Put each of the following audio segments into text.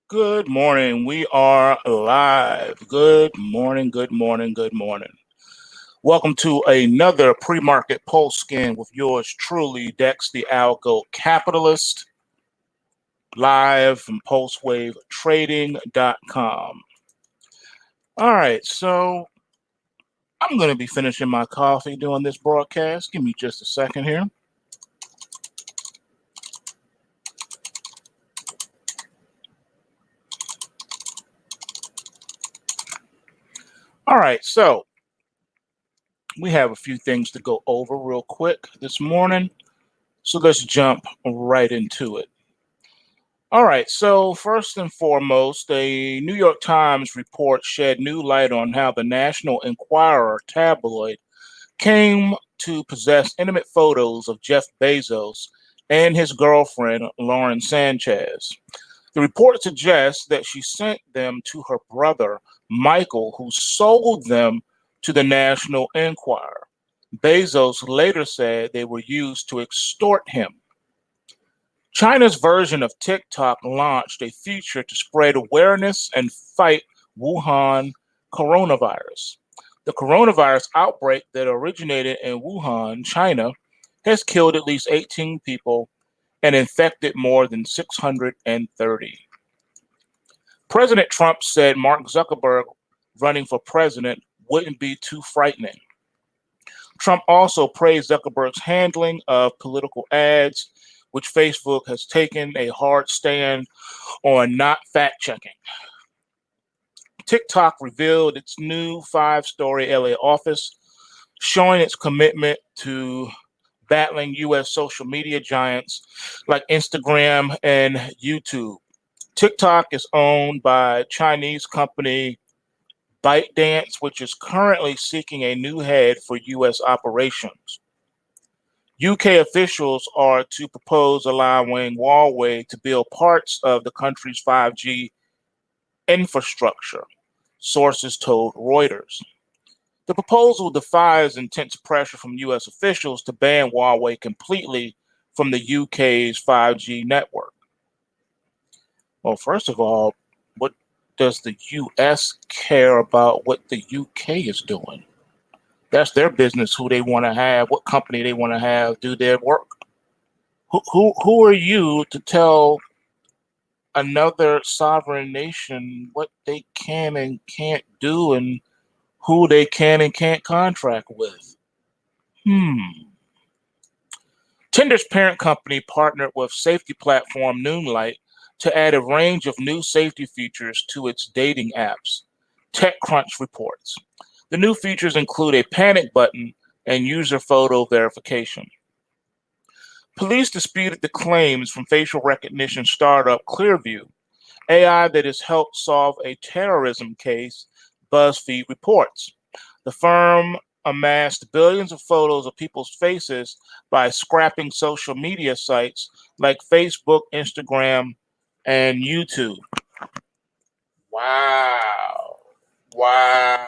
Good morning. We are live. Good morning, good morning, good morning. Welcome to another pre-market PulseScan with yours truly, Dex the Algo Capitalist, live from PulseWaveTrading.com. All right, so I'm going to be finishing my coffee doing this broadcast. Give me just a second here. All right, so we have a few things to go over real quick this morning. So let's jump right into it. All right, so first and foremost, a New York Times report shed new light on how the National Enquirer tabloid came to possess intimate photos of Jeff Bezos and his girlfriend, Lauren Sanchez. The report suggests that she sent them to her brother, Michael, who sold them to the National Enquirer. Bezos later said they were used to extort him. China's version of TikTok launched a feature to spread awareness and fight Wuhan coronavirus. The coronavirus outbreak that originated in Wuhan, China, has killed at least 18 people and infected more than 630. President Trump said Mark Zuckerberg running for president wouldn't be too frightening. Trump also praised Zuckerberg's handling of political ads, which Facebook has taken a hard stand on not fact-checking. TikTok revealed its new 5-story LA office, showing its commitment to battling U.S. social media giants like Instagram and YouTube. TikTok is owned by Chinese company ByteDance, which is currently seeking a new head for U.S. operations. UK officials are to propose allowing Huawei to build parts of the country's 5G infrastructure, sources told Reuters. The proposal defies intense pressure from US officials to ban Huawei completely from the UK's 5G network. Well, first of all, what does the US care about what the UK is doing? That's their business, who they want to have, what company they want to have do their work. Who are you to tell another sovereign nation what they can and can't do and who they can and can't contract with? Tinder's parent company partnered with safety platform Noonlight to add a range of new safety features to its dating apps, TechCrunch reports. The new features include a panic button and user photo verification. Police disputed the claims from facial recognition startup Clearview, AI that has helped solve a terrorism case, BuzzFeed reports. The firm amassed billions of photos of people's faces by scrapping social media sites like Facebook, Instagram, and YouTube. Wow. Wow.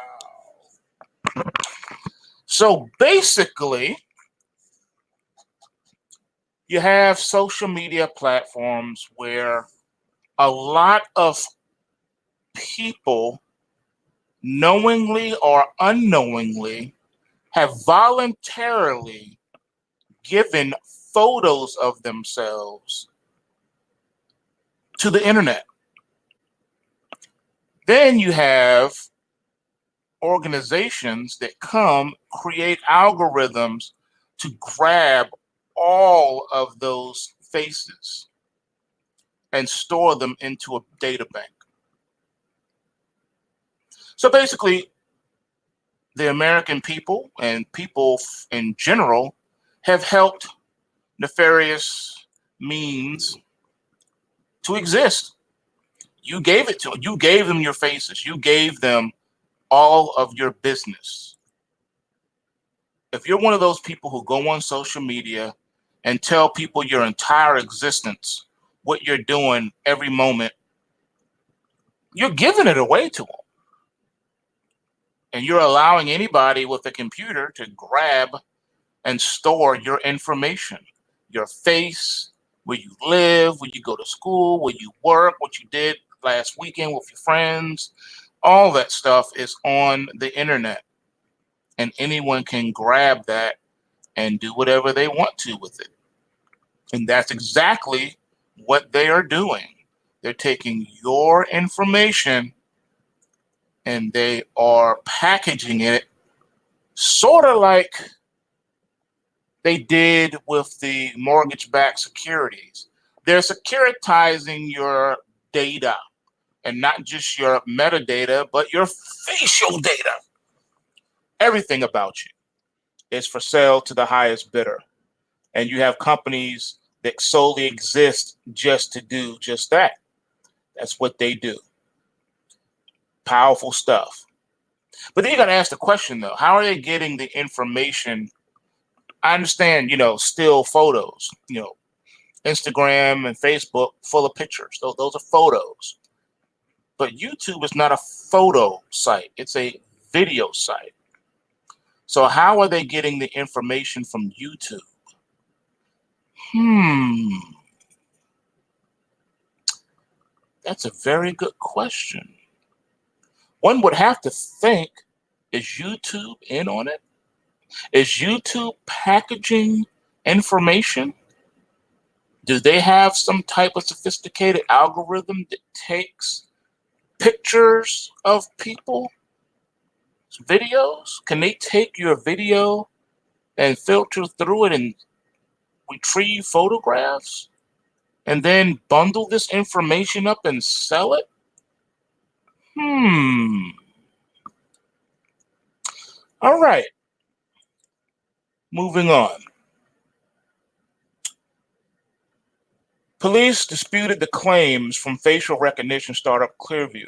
So basically, you have social media platforms where a lot of people, knowingly or unknowingly, have voluntarily given photos of themselves to the internet. Then you have organizations that create algorithms to grab all of those faces and store them into a data bank. So basically, the American people and people in general have helped nefarious means to exist. You gave it to them. You gave them your faces. You gave them all of your business. If you're one of those people who go on social media and tell people your entire existence, what you're doing every moment, you're giving it away to them. And you're allowing anybody with a computer to grab and store your information, your face, where you live, where you go to school, where you work, what you did last weekend with your friends. All that stuff is on the internet, and anyone can grab that and do whatever they want to with it. And that's exactly what they are doing. They're taking your information and they are packaging it sort of like they did with the mortgage-backed securities. They're securitizing your data, and not just your metadata, but your facial data. Everything about you is for sale to the highest bidder. And you have companies that solely exist just to do just that. That's what they do. Powerful stuff. But then you got to ask the question, though, how are they getting the information? I understand, still photos, Instagram and Facebook full of pictures. Those are photos. But YouTube is not a photo site. It's a video site. So how are they getting the information from YouTube? That's a very good question. One would have to think, is YouTube in on it? Is YouTube packaging information? Do they have some type of sophisticated algorithm that takes pictures of people, videos? Can they take your video and filter through it and retrieve photographs and then bundle this information up and sell it? All right. Moving on. Police disputed the claims from facial recognition startup Clearview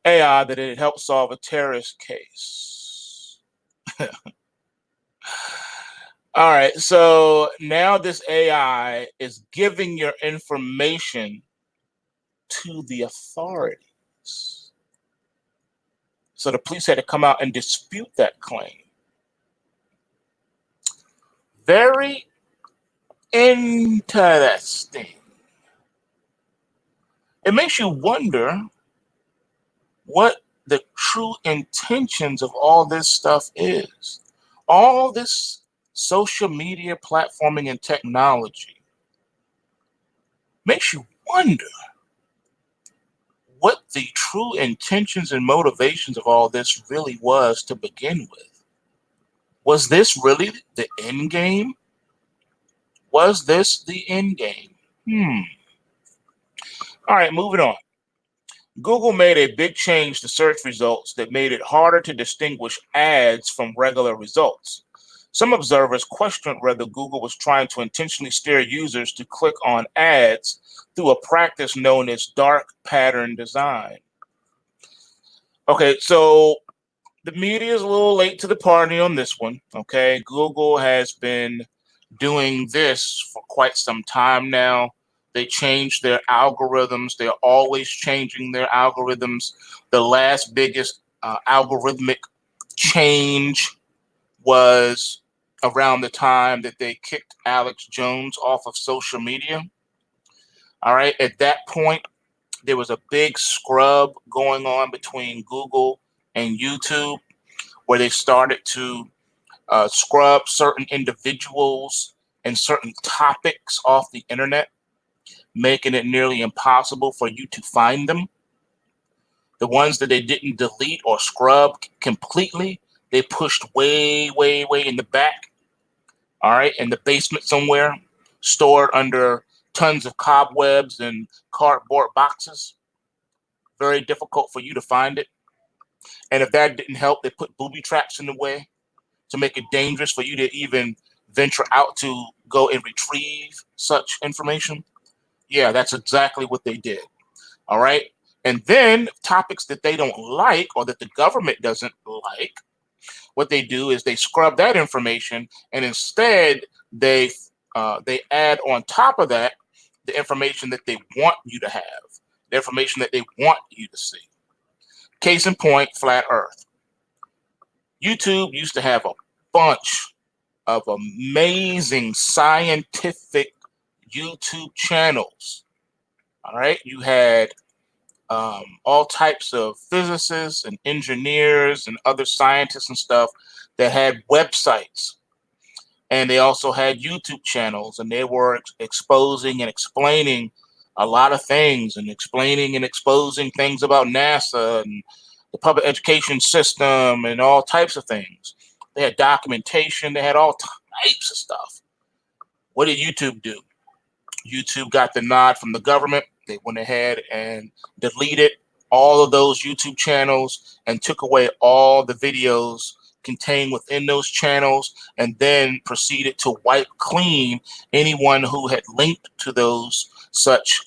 AI that it helped solve a terrorist case. All right, so now this AI is giving your information to the authorities. So the police had to come out and dispute that claim. Very interesting. It makes you wonder what the true intentions of all this stuff is. All this social media platforming and technology makes you wonder what the true intentions and motivations of all this really was to begin with. Was this really the end game? Was this the end game? All right, moving on. Google made a big change to search results that made it harder to distinguish ads from regular results. Some observers questioned whether Google was trying to intentionally steer users to click on ads through a practice known as dark pattern design. Okay, so the media is a little late to the party on this one. Okay, Google has been doing this for quite some time now. They changed their algorithms. They're always changing their algorithms. The last biggest algorithmic change was around the time that they kicked Alex Jones off of social media. All right, at that point, there was a big scrub going on between Google and YouTube, where they started to scrub certain individuals and certain topics off the internet, making it nearly impossible for you to find them. The ones that they didn't delete or scrub completely, they pushed way, way, way in the back, all right, in the basement somewhere, stored under tons of cobwebs and cardboard boxes. Very difficult for you to find it. And if that didn't help, they put booby traps in the way to make it dangerous for you to even venture out to go and retrieve such information. Yeah, that's exactly what they did. All right. And then topics that they don't like or that the government doesn't like, what they do is they scrub that information, and instead they add on top of that the information that they want you to have, the information that they want you to see. Case in point, flat Earth. YouTube used to have a bunch of amazing scientific YouTube channels. All right, you had all types of physicists and engineers and other scientists and stuff that had websites. And they also had YouTube channels, and they were exposing and explaining a lot of things, and explaining and exposing things about NASA and the public education system and all types of things. They had documentation, they had all types of stuff. What did YouTube do? YouTube got the nod from the government. They went ahead and deleted all of those YouTube channels and took away all the videos contained within those channels, and then proceeded to wipe clean anyone who had linked to those such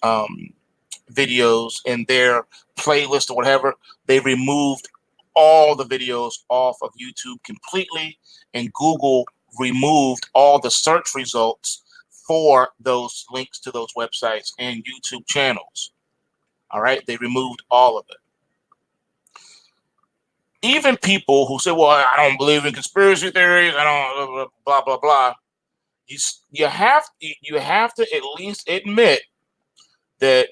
videos in their playlist or whatever. They removed all the videos off of YouTube completely, and Google removed all the search results for those links to those websites and YouTube channels. All right, they removed all of it. Even people who say, well, I don't believe in conspiracy theories, I don't blah blah blah. You have to at least admit that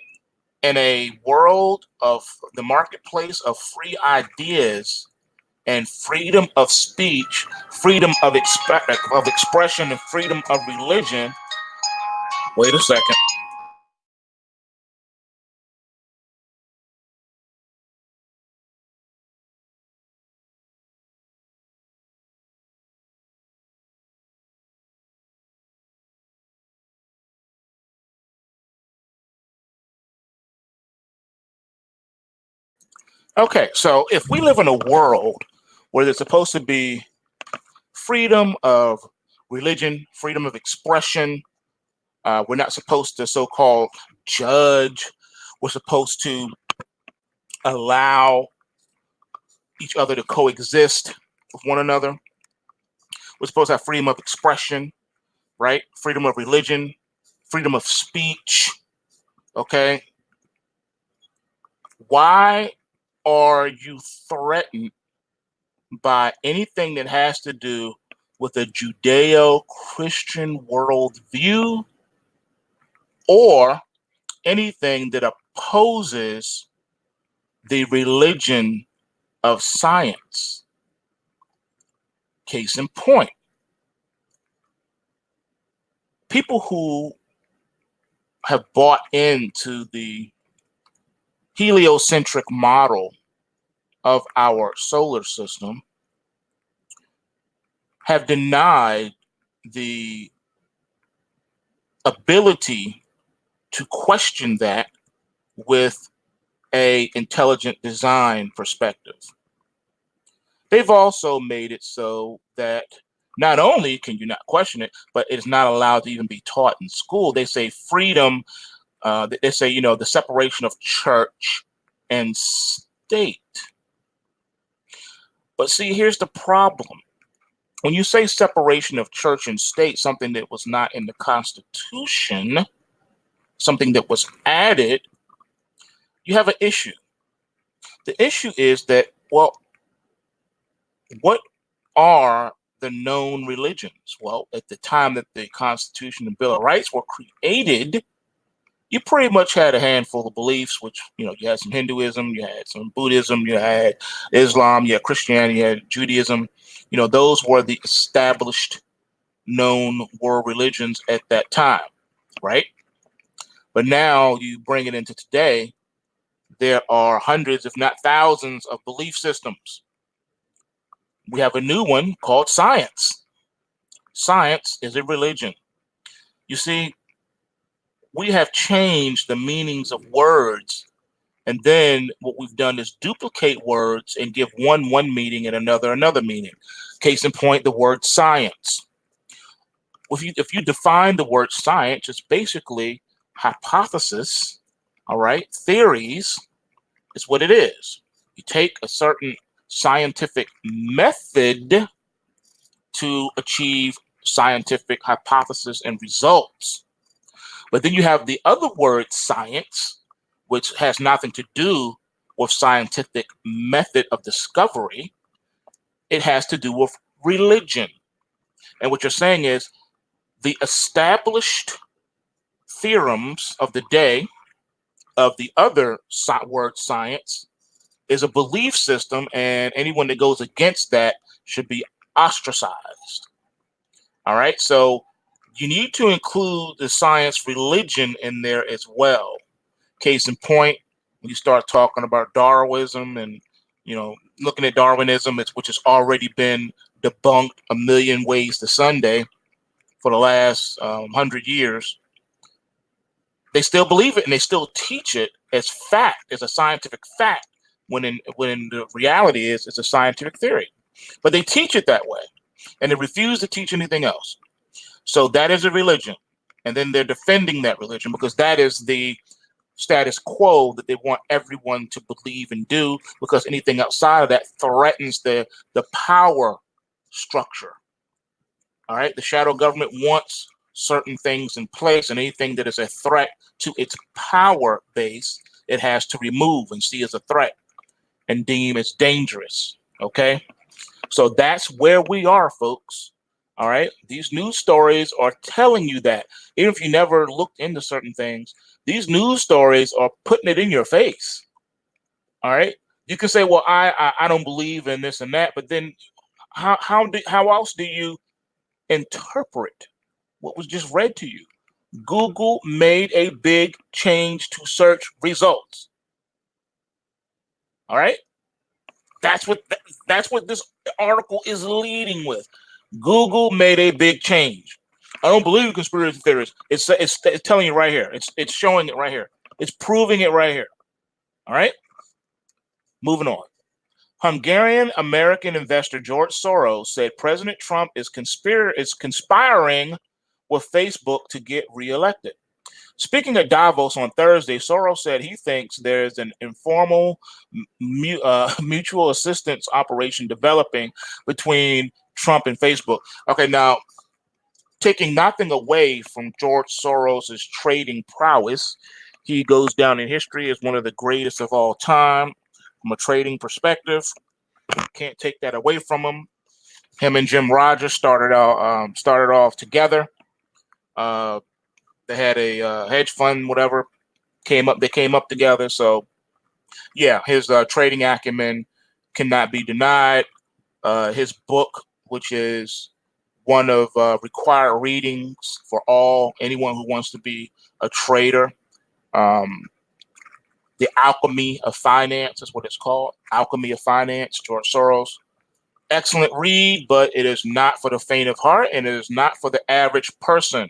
in a world of the marketplace of free ideas and freedom of speech, freedom of expression, and freedom of religion. Wait a second. Okay, so if we live in a world where there's supposed to be freedom of religion, freedom of expression, we're not supposed to so-called judge. We're supposed to allow each other to coexist with one another. We're supposed to have freedom of expression, right? Freedom of religion, freedom of speech. Okay. Why are you threatened by anything that has to do with a Judeo-Christian worldview, or anything that opposes the religion of science? Case in point, people who have bought into the heliocentric model of our solar system have denied the ability to question that with a intelligent design perspective. They've also made it so that not only can you not question it, but it is not allowed to even be taught in school. They say freedom, they say, you know, the separation of church and state. But see, here's the problem. When you say separation of church and state, something that was not in the Constitution, something that was added, you have an issue. The issue is that, well, what are the known religions? Well, at the time that the Constitution and Bill of Rights were created, you pretty much had a handful of beliefs, which, you know, you had some Hinduism, you had some Buddhism, you had Islam, you had Christianity, you had Judaism. You know, those were the established known world religions at that time, right? But now you bring it into today, there are hundreds, if not thousands, of belief systems. We have a new one called science. Science is a religion. You see, we have changed the meanings of words, and then what we've done is duplicate words and give one meaning and another meaning. Case in point, the word science. If you define the word science, it's basically hypothesis, all right? Theories is what it is. You take a certain scientific method to achieve scientific hypothesis and results. But then you have the other word, science, which has nothing to do with scientific method of discovery. It has to do with religion. And what you're saying is the established theorems of the day of the other word science is a belief system, and anyone that goes against that should be ostracized. All right, so you need to include the science religion in there as well. Case in point, when you start talking about Darwinism and looking at Darwinism, which has already been debunked a million ways to Sunday for the last 100 years, they still believe it and they still teach it as fact, as a scientific fact, when the reality is it's a scientific theory. But they teach it that way, and they refuse to teach anything else. So that is a religion, and then they're defending that religion because that is the status quo that they want everyone to believe and do, because anything outside of that threatens the power structure. All right, the shadow government wants certain things in place, and anything that is a threat to its power base, it has to remove and see as a threat and deem as dangerous. Okay, so that's where we are, folks. All right, these news stories are telling you that, even if you never looked into certain things, these news stories are putting it in your face. All right, you can say, well, I don't believe in this and that, but then how else do you interpret what was just read to you? Google made a big change to search results. All right, that's what this article is leading with. Google made a big change. I don't believe in conspiracy theories. It's telling you right here. It's showing it right here. It's proving it right here. All right. Moving on. Hungarian American investor George Soros said President Trump is conspiring with Facebook to get reelected. Speaking at Davos on Thursday, Soros said he thinks there's an informal mutual assistance operation developing between Trump and Facebook. Okay, now, taking nothing away from George Soros's trading prowess, he goes down in history as one of the greatest of all time from a trading perspective. Can't take that away from him. Him and Jim Rogers started off together. They had a hedge fund, whatever. They came up together. So, yeah, his trading acumen cannot be denied. His book, which is one of required readings for anyone who wants to be a trader. The Alchemy of Finance is what it's called. Alchemy of Finance, George Soros. Excellent read, but it is not for the faint of heart, and it is not for the average person.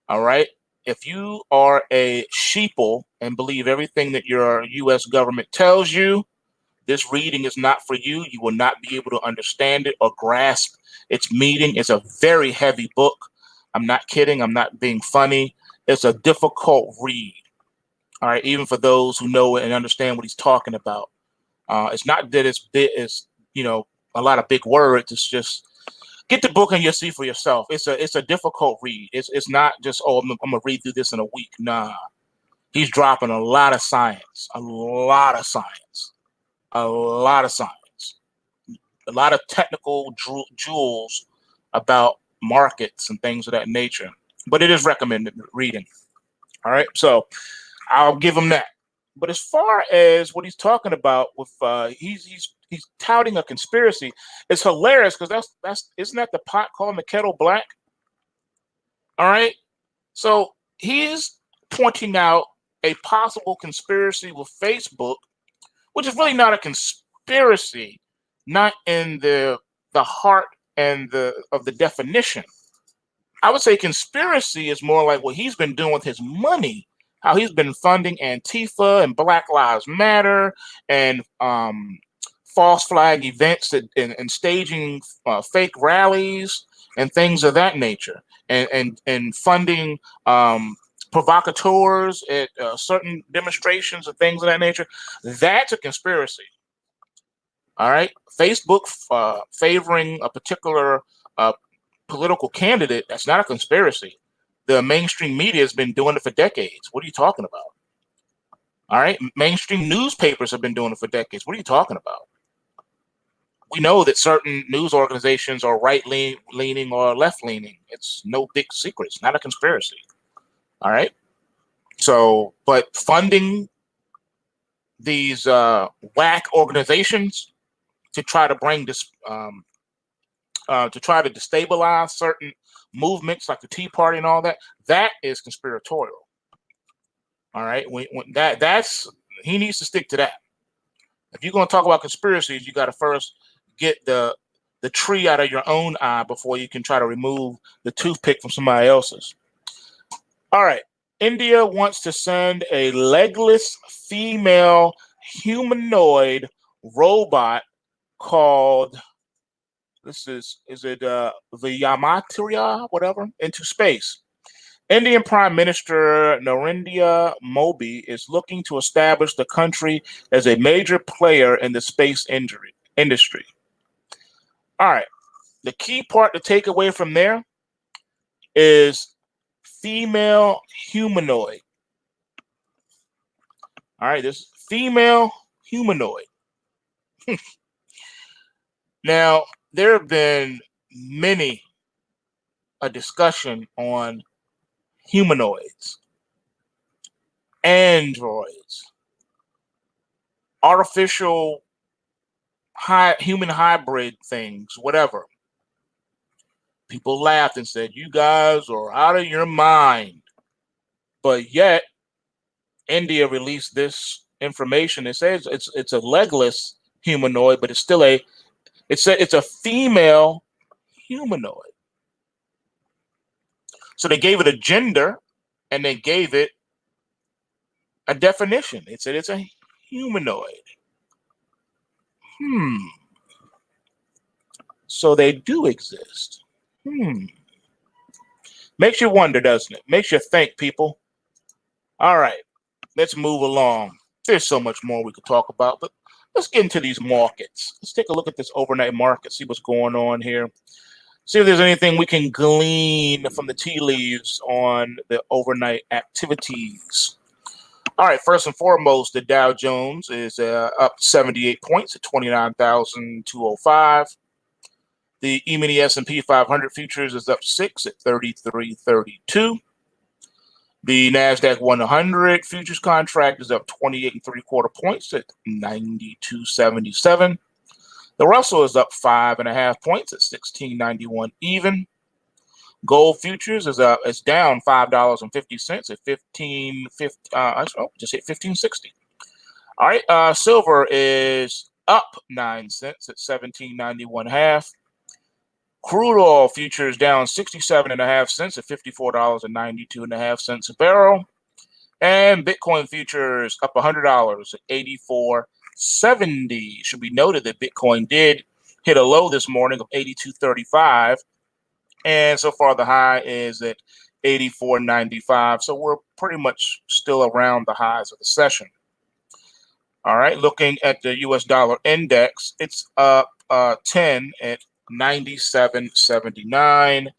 All right. If you are a sheeple and believe everything that your U.S. government tells you, this reading is not for you. You will not be able to understand it or grasp its meaning. It's a very heavy book. I'm not kidding. I'm not being funny. It's a difficult read. All right, even for those who know it and understand what he's talking about. It's not that it's a lot of big words. It's just get the book and you'll see for yourself. It's a difficult read. It's not just, I'm gonna read through this in a week. Nah, he's dropping a lot of science, a lot of technical jewels about markets and things of that nature. But it is recommended reading. All right, so I'll give him that. But as far as what he's talking about with he's touting a conspiracy, it's hilarious because that's isn't that the pot calling the kettle black? All right. So he's pointing out a possible conspiracy with Facebook, which is really not a conspiracy, not in the heart and of the definition. I would say conspiracy is more like what he's been doing with his money, how he's been funding Antifa and Black Lives Matter and false flag events and staging fake rallies and things of that nature, and funding provocateurs at certain demonstrations and things of that nature. That's a conspiracy. All right, Facebook favoring a particular political candidate, that's not a conspiracy. The mainstream media has been doing it for decades. What are you talking about? All right, mainstream newspapers have been doing it for decades. What are you talking about? We know that certain news organizations are right-leaning or left-leaning. It's no big secret. It's not a conspiracy. All right. So, but funding these whack organizations to try to bring this, to try to destabilize certain movements like the Tea Party and all that, that is conspiratorial. All right, that's he needs to stick to that. If you're going to talk about conspiracies, you got to first get the tree out of your own eye before you can try to remove the toothpick from somebody else's. All right. India wants to send a legless female humanoid robot called, is it the Yamatriya, whatever, into space. Indian Prime Minister Narendra Modi is looking to establish the country as a major player in the space industry. All right. The key part to take away from there is female humanoid. All right, this female humanoid. Now, there have been many a discussion on humanoids, androids, artificial human hybrid things, whatever. People laughed and said, "You guys are out of your mind." But yet, India released this information. It says it's a legless humanoid, but it's still it's a female humanoid. So they gave it a gender and they gave it a definition. It said it's a humanoid. So they do exist. Makes you wonder, doesn't it? Makes you think, people. All right, let's move along. There's so much more we could talk about, but let's get into these markets. Let's take a look at this overnight market, see what's going on here. See if there's anything we can glean from the tea leaves on the overnight activities. All right, first and foremost, the Dow Jones is up 78 points at 29,205. The E-mini S&P 500 futures is up 6 at 33.32. The NASDAQ 100 futures contract is up 28 3/4 points at 92.77. The Russell is up 5.5 points at 16.91 even. Gold futures is down $5.50 at 15.60. All right, silver is up 9 cents at 17.91.5. Crude oil futures down 67.5 cents at $54.92.5 a barrel. And Bitcoin futures up $100 at 84.70. Should be noted that Bitcoin did hit a low this morning of 82.35. And so far the high is at 84.95. So we're pretty much still around the highs of the session. All right, looking at the US dollar index, it's up 10 at 97.79.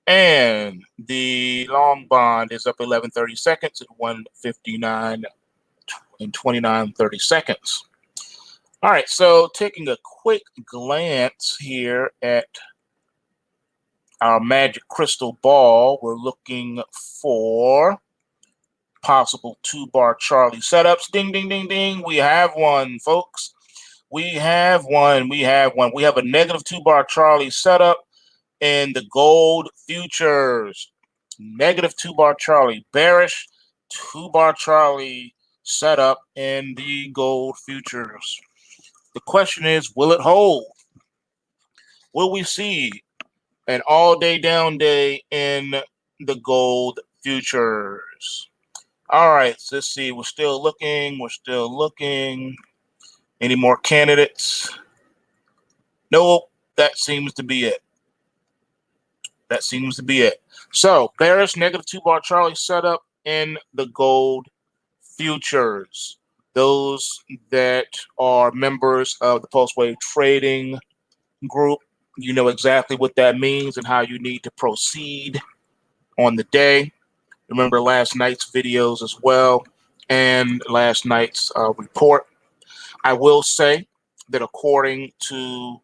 And the long bond is up 11/30 seconds at 159 and 29/30 seconds. All right, so taking a quick glance here at our magic crystal ball, we're looking for possible 2-bar Charlie setups. Ding, ding, ding, ding. We have one, folks. We have one. We have a negative 2-bar Charlie setup in the gold futures. Negative 2-bar Charlie. Bearish 2-bar Charlie setup in the gold futures. The question is, will it hold? Will we see an all-day down day in the gold futures? All right, so let's see. We're still looking. Any more candidates? Nope, that seems to be it. So, bearish negative 2-bar Charlie setup in the gold futures. Those that are members of the PulseWave trading group, you know exactly what that means and how you need to proceed on the day. Remember last night's videos as well and last night's report. I will say that according to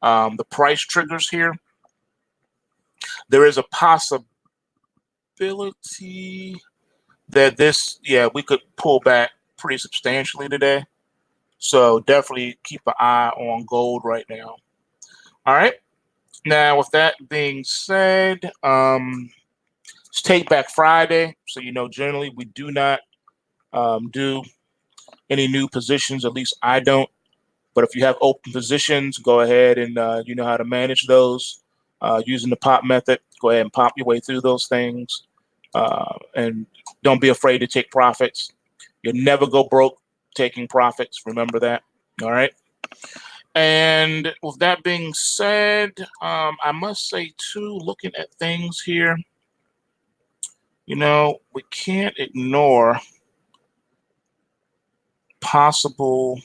the price triggers here, there is a possibility that we could pull back pretty substantially today. So definitely keep an eye on gold right now. All right. Now, with that being said, it's Take Back Friday. So, generally we do not do any new positions. At least I don't. But if you have open positions, go ahead and you know how to manage those using the pop method. Go ahead and pop your way through those things. And don't be afraid to take profits. You'll never go broke taking profits. Remember that. All right. And with that being said, I must say too, looking at things here, we can't ignore possible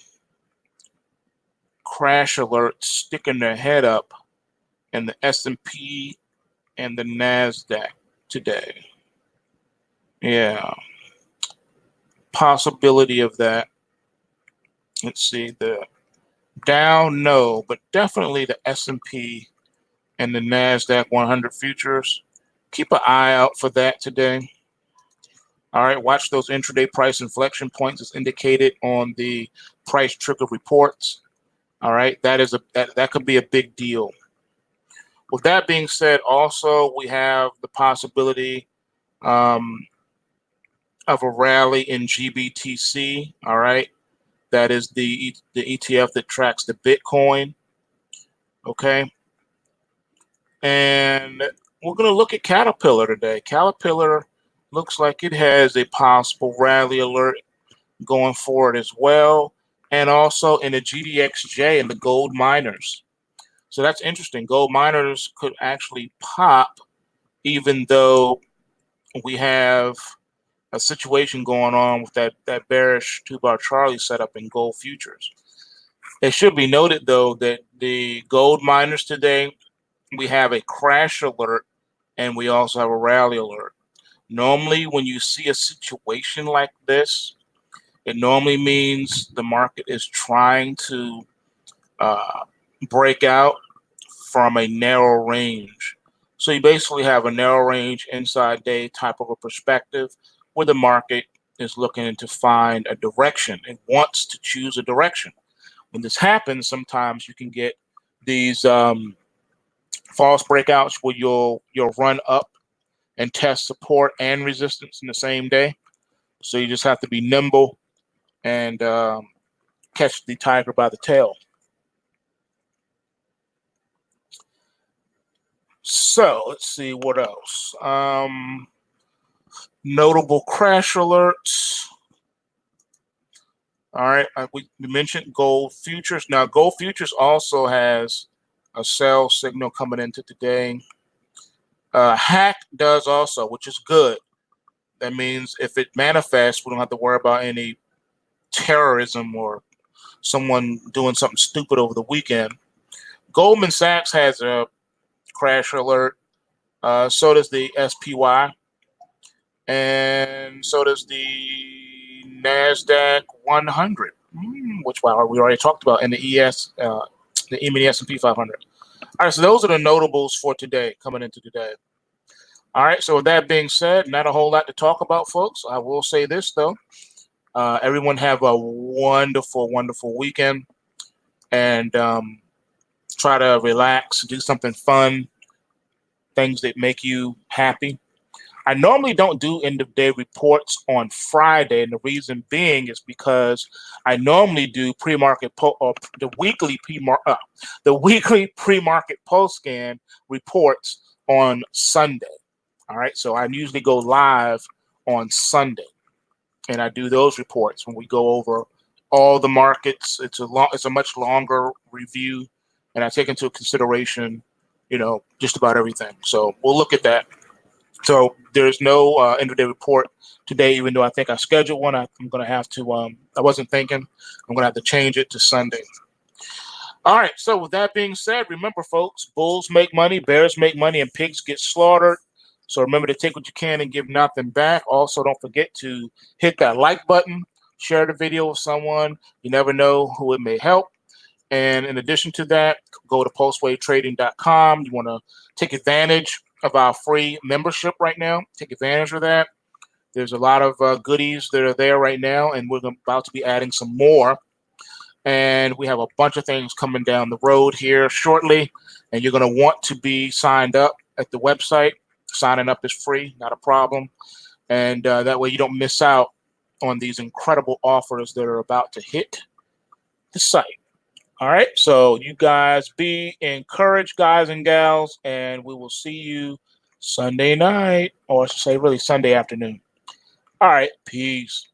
crash alerts sticking their head up in the S&P and the NASDAQ today. Yeah, possibility of that. Let's see, the Dow, no, but definitely the S&P and the NASDAQ 100 futures. Keep an eye out for that today. All right, watch those intraday price inflection points as indicated on the price trigger reports. All right, that could be a big deal. With that being said, also we have the possibility of a rally in GBTC. All right, that is the ETF that tracks the Bitcoin. Okay, and we're going to look at Caterpillar today. Caterpillar looks like it has a possible rally alert going forward as well, and also in the GDXJ and the gold miners. So that's interesting. Gold miners could actually pop, even though we have a situation going on with that bearish two-bar Charlie setup in gold futures. It should be noted, though, that the gold miners today, we have a crash alert and we also have a rally alert. Normally, when you see a situation like this, it normally means the market is trying to break out from a narrow range. So you basically have a narrow range inside day type of a perspective where the market is looking to find a direction. It wants to choose a direction. When this happens, sometimes you can get these false breakouts where you'll run up and test support and resistance in the same day. So you just have to be nimble and catch the tiger by the tail. So let's see what else. Notable crash alerts. All right, we mentioned gold futures. Now, gold futures also has a sell signal coming into today. Hack does also, which is good. That means if it manifests, we don't have to worry about any terrorism or someone doing something stupid over the weekend. Goldman Sachs has a crash alert. So does the SPY. And so does the NASDAQ 100, which we already talked about, and the E-mini S&P 500. All right, so those are the notables for today, coming into today. All right, so with that being said, not a whole lot to talk about, folks. I will say this, though. Everyone have a wonderful, wonderful weekend. And try to relax, do something fun, things that make you happy. I normally don't do end-of-day reports on Friday, and the reason being is because I normally do the weekly pre-market PulseScan reports on Sunday. All right, so I usually go live on Sunday, and I do those reports when we go over all the markets. It's a much longer review, and I take into consideration, just about everything. So we'll look at that. So there's no end-of-day report today, even though I think I scheduled one. I'm going to have to, I wasn't thinking, I'm going to have to change it to Sunday. All right, so with that being said, remember, folks, bulls make money, bears make money, and pigs get slaughtered. So remember to take what you can and give nothing back. Also, don't forget to hit that like button, share the video with someone. You never know who it may help. And in addition to that, go to PulseWaveTrading.com. You want to take advantage of our free membership right now. Take advantage of that. There's a lot of goodies that are there right now, and we're about to be adding some more. And we have a bunch of things coming down the road here shortly, and you're going to want to be signed up at the website. Signing up is free, not a problem. And that way you don't miss out on these incredible offers that are about to hit the site. All right, so you guys be encouraged, guys and gals, and we will see you Sunday night, or I should say really Sunday afternoon. All right, peace.